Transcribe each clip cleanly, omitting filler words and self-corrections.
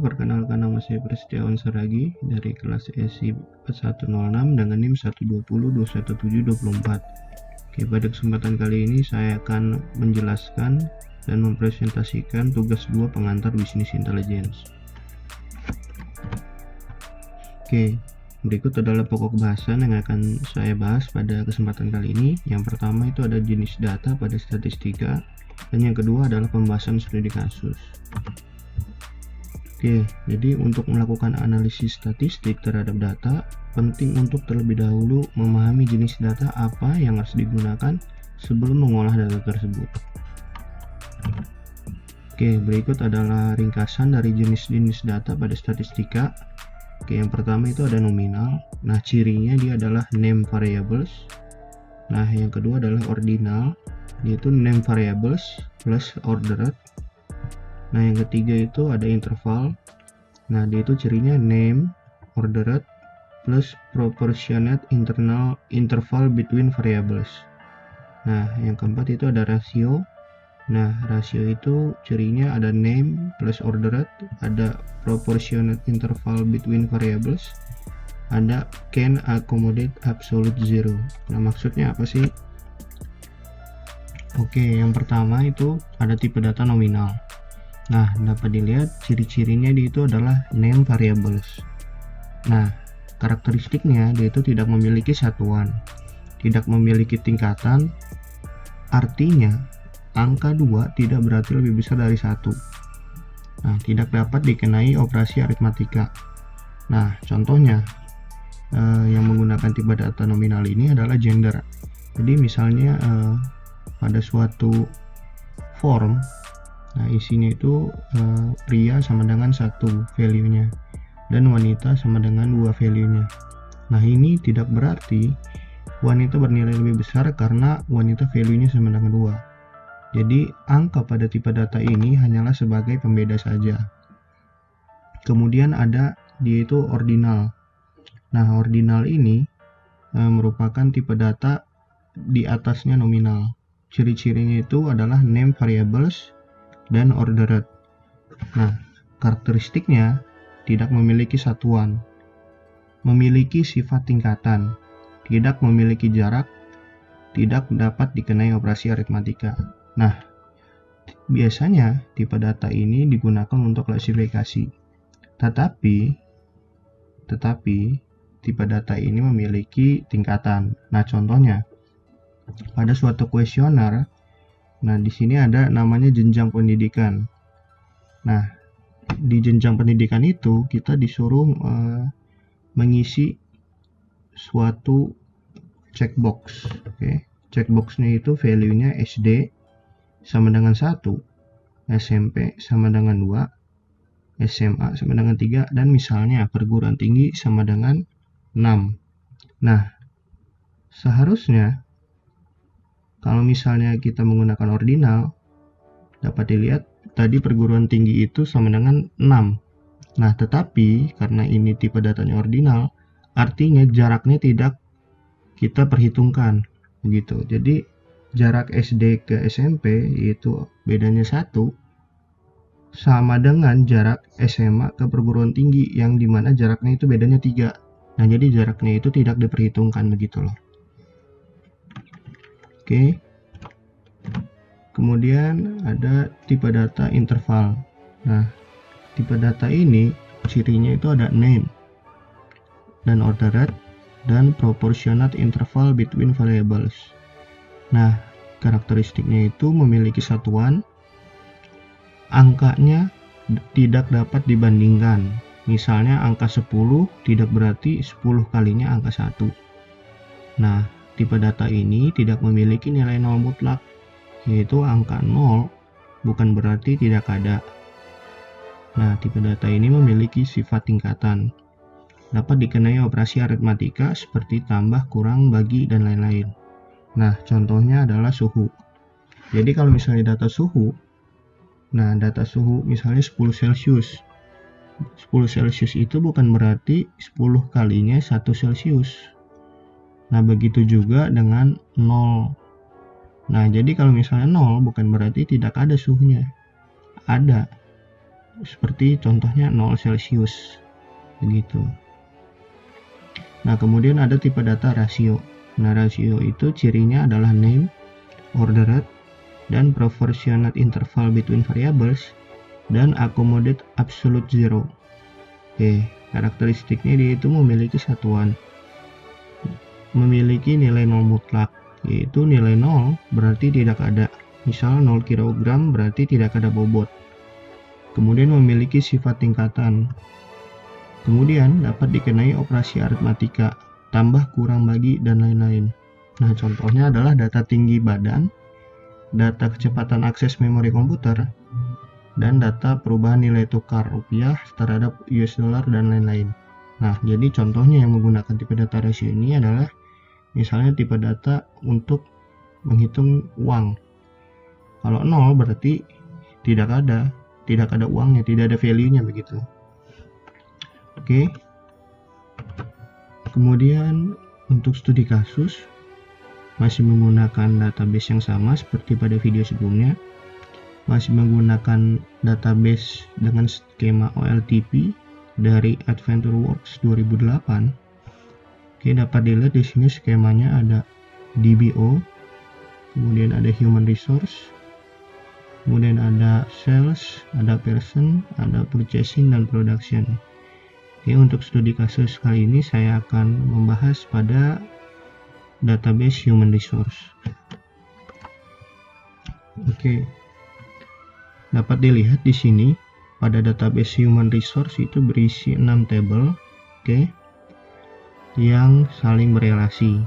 perkenalkan nama saya Prasetyawan Saragi dari kelas SI 4106 dengan NIM 12021721724. Oke, pada kesempatan kali ini saya akan menjelaskan dan mempresentasikan tugas 2 pengantar bisnis intelligence. Oke, berikut adalah pokok bahasan yang akan saya bahas pada kesempatan kali ini. Yang pertama itu ada jenis data pada statistika, dan yang kedua adalah pembahasan studi kasus. Oke, jadi untuk melakukan analisis statistik terhadap data, penting untuk terlebih dahulu memahami jenis data apa yang harus digunakan sebelum mengolah data tersebut. Oke, berikut adalah ringkasan dari jenis-jenis data pada statistika. Oke, yang pertama itu ada nominal. Nah, cirinya dia adalah name variables. Nah, yang kedua adalah ordinal, yaitu name variables plus ordered. Nah, yang ketiga itu ada interval. Nah, dia itu cirinya name, ordered, plus proportionate internal interval between variables. Nah, yang keempat itu ada ratio. Nah, rasio itu cirinya ada name plus ordered, ada proportionate interval between variables, ada can accommodate absolute zero. Nah, maksudnya apa sih? Oke, yang pertama itu ada tipe data nominal. Nah, dapat dilihat ciri-cirinya dia itu adalah name variables. Nah, karakteristiknya dia itu tidak memiliki satuan, tidak memiliki tingkatan, artinya angka 2 tidak berarti lebih besar dari 1. Nah, tidak dapat dikenai operasi aritmatika. Nah, contohnya yang menggunakan tipe data nominal ini adalah gender. Jadi misalnya pada suatu form, nah isinya itu pria sama dengan 1 value-nya dan wanita sama dengan 2 value-nya. Nah, ini tidak berarti wanita bernilai lebih besar karena wanita value-nya sama dengan 2. Jadi angka pada tipe data ini hanyalah sebagai pembeda saja. Kemudian ada dia itu ordinal. Nah, ordinal ini merupakan tipe data di atasnya nominal. Ciri-cirinya itu adalah name variables dan ordered. Nah, karakteristiknya tidak memiliki satuan, memiliki sifat tingkatan, tidak memiliki jarak, tidak dapat dikenai operasi aritmatika. Nah, biasanya tipe data ini digunakan untuk klasifikasi. Tetapi tipe data ini memiliki tingkatan. Nah, contohnya pada suatu kuesioner. Nah, di sini ada namanya jenjang pendidikan. Nah, di jenjang pendidikan itu kita disuruh mengisi suatu checkbox. Oke. Checkboxnya itu value-nya SD sama dengan 1, SMP sama dengan 2, SMA sama dengan 3, dan misalnya perguruan tinggi sama dengan 6. Nah, seharusnya kalau misalnya kita menggunakan ordinal, dapat dilihat tadi perguruan tinggi itu sama dengan 6. Nah, tetapi karena ini tipe datanya ordinal, artinya jaraknya tidak kita perhitungkan, begitu. Jadi jarak SD ke SMP yaitu bedanya 1 sama dengan jarak SMA ke perguruan tinggi yang dimana jaraknya itu bedanya 3. Nah, jadi jaraknya itu tidak diperhitungkan, begitu loh. Oke. Kemudian ada tipe data interval. Nah, tipe data ini cirinya itu ada name dan ordered dan proportionate interval between variables. Nah, karakteristiknya itu memiliki satuan, angkanya tidak dapat dibandingkan. Misalnya angka 10 tidak berarti 10 kalinya angka 1. Nah, tipe data ini tidak memiliki nilai nol mutlak, yaitu angka 0 bukan berarti tidak ada. Nah, tipe data ini memiliki sifat tingkatan, dapat dikenai operasi aritmatika seperti tambah, kurang, bagi, dan lain-lain. Nah, contohnya adalah suhu. Jadi kalau misalnya data suhu, nah data suhu misalnya 10 Celcius. 10 Celcius itu bukan berarti 10 kalinya 1 Celcius. Nah, begitu juga dengan 0. Nah, jadi kalau misalnya 0 bukan berarti tidak ada suhunya. Ada. seperti contohnya 0 Celsius begitu. Nah, kemudian ada tipe data rasio. Nah, rasio itu cirinya adalah name, ordered, dan proportionate interval between variables, dan accommodate absolute zero. Oke, karakteristiknya dia itu memiliki satuan, memiliki nilai 0 mutlak, yaitu nilai 0 berarti tidak ada, misal 0 kg berarti tidak ada bobot. Kemudian memiliki sifat tingkatan, kemudian dapat dikenai operasi aritmatika, tambah, kurang, bagi, dan lain-lain. Nah, contohnya adalah data tinggi badan, data kecepatan akses memori komputer, dan data perubahan nilai tukar rupiah terhadap US dollar dan lain-lain. Nah, jadi contohnya yang menggunakan tipe data rasio ini adalah misalnya tipe data untuk menghitung uang. Kalau 0 berarti tidak ada uangnya, tidak ada value-nya begitu. Oke. Kemudian untuk studi kasus masih menggunakan database yang sama seperti pada video sebelumnya. Masih menggunakan database dengan skema OLTP dari AdventureWorks 2008. Oke, dapat dilihat di sini skemanya ada DBO, kemudian ada human resource, kemudian ada sales, ada person, ada purchasing, dan production. Oke, untuk studi kasus kali ini saya akan membahas pada database human resource. Oke, dapat dilihat di sini pada database human resource itu berisi 6 table, oke, yang saling berelasi.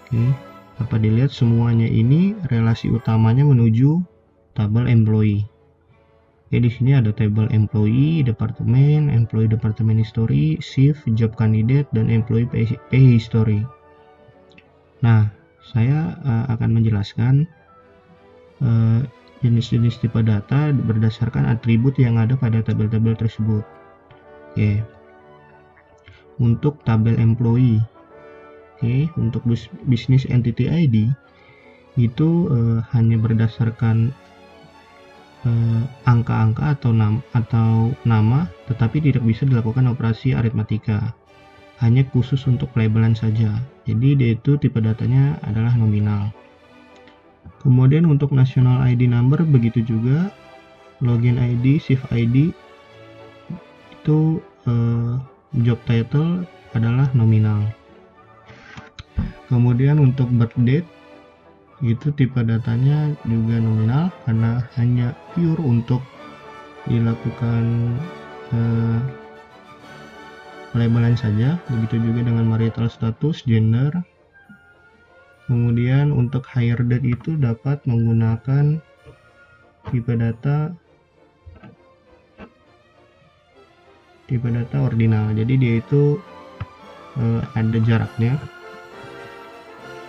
Oke, dapat dilihat semuanya ini relasi utamanya menuju tabel employee. Oke, di sini ada tabel employee departemen, employee departemen history, shift, job candidate, dan employee pay history. Nah, saya akan menjelaskan jenis-jenis tipe data berdasarkan atribut yang ada pada tabel-tabel tersebut. Oke. Untuk tabel employee, oke, untuk business entity ID itu hanya berdasarkan angka-angka atau nama, tetapi tidak bisa dilakukan operasi aritmatika, hanya khusus untuk labelan saja. Jadi dia itu tipe datanya adalah nominal. Kemudian untuk national ID number begitu juga, login ID, shift ID itu job title adalah nominal. Kemudian untuk birth date itu tipe datanya juga nominal karena hanya pure untuk dilakukan labelan saja. Begitu juga dengan marital status, gender. Kemudian untuk hire date itu dapat menggunakan tipe data ordinal, jadi dia itu ada jaraknya.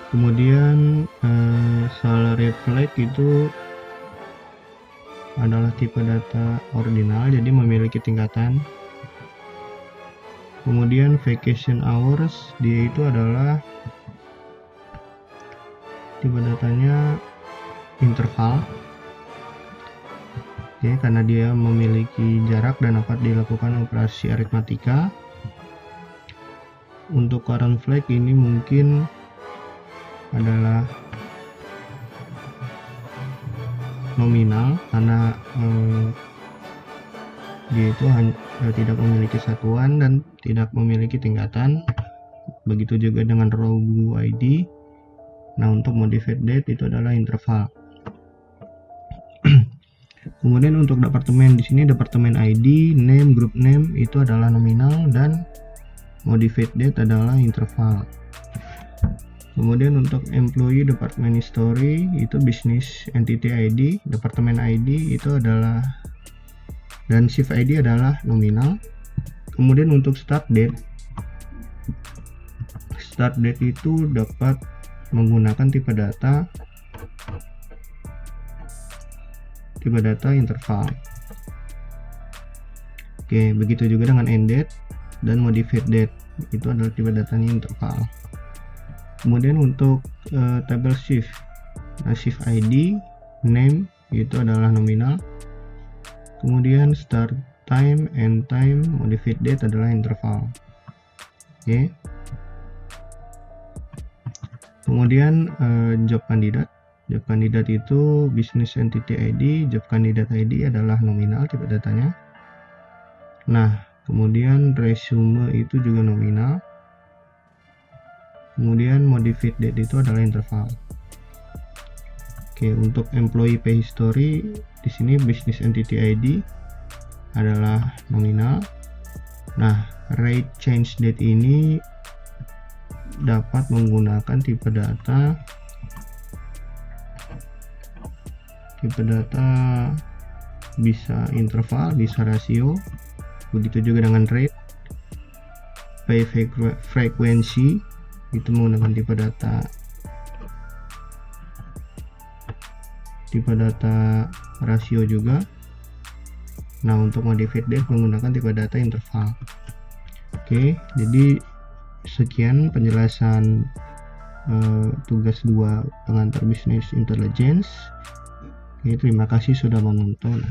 Kemudian salary flag itu adalah tipe data ordinal, jadi memiliki tingkatan. Kemudian vacation hours, dia itu adalah tipe datanya interval. Oke, karena dia memiliki jarak dan dapat dilakukan operasi aritmatika. Untuk current flag ini mungkin adalah nominal karena dia itu tidak memiliki satuan dan tidak memiliki tingkatan. Begitu juga dengan row ID. Nah, untuk modified date itu adalah interval. Kemudian untuk departemen, di sini departemen ID, name, group name itu adalah nominal, dan modified date adalah interval. Kemudian untuk employee department history itu business entity ID, departemen ID itu adalah, dan shift ID adalah nominal. Kemudian untuk start date itu dapat menggunakan tipe data interval. Oke, begitu juga dengan end date dan modified date, itu adalah tipe datanya interval. Kemudian untuk tabel shift, nah shift ID, name itu adalah nominal. Kemudian start time, end time, modified date adalah interval. Oke. Kemudian job kandidat. Job kandidat itu business entity ID, job candidate ID adalah nominal tipe datanya. Nah, kemudian resume itu juga nominal. Kemudian modified date itu adalah interval. Oke, untuk employee pay history di sini business entity ID adalah nominal. Nah, rate change date ini dapat menggunakan tipe data bisa interval, bisa rasio, begitu juga dengan rate. Pay frequency itu menggunakan tipe data rasio juga. Nah, untuk modified date menggunakan tipe data interval. Oke, jadi sekian penjelasan tugas 2 pengantar bisnis intelligence. Oke, terima kasih sudah menonton.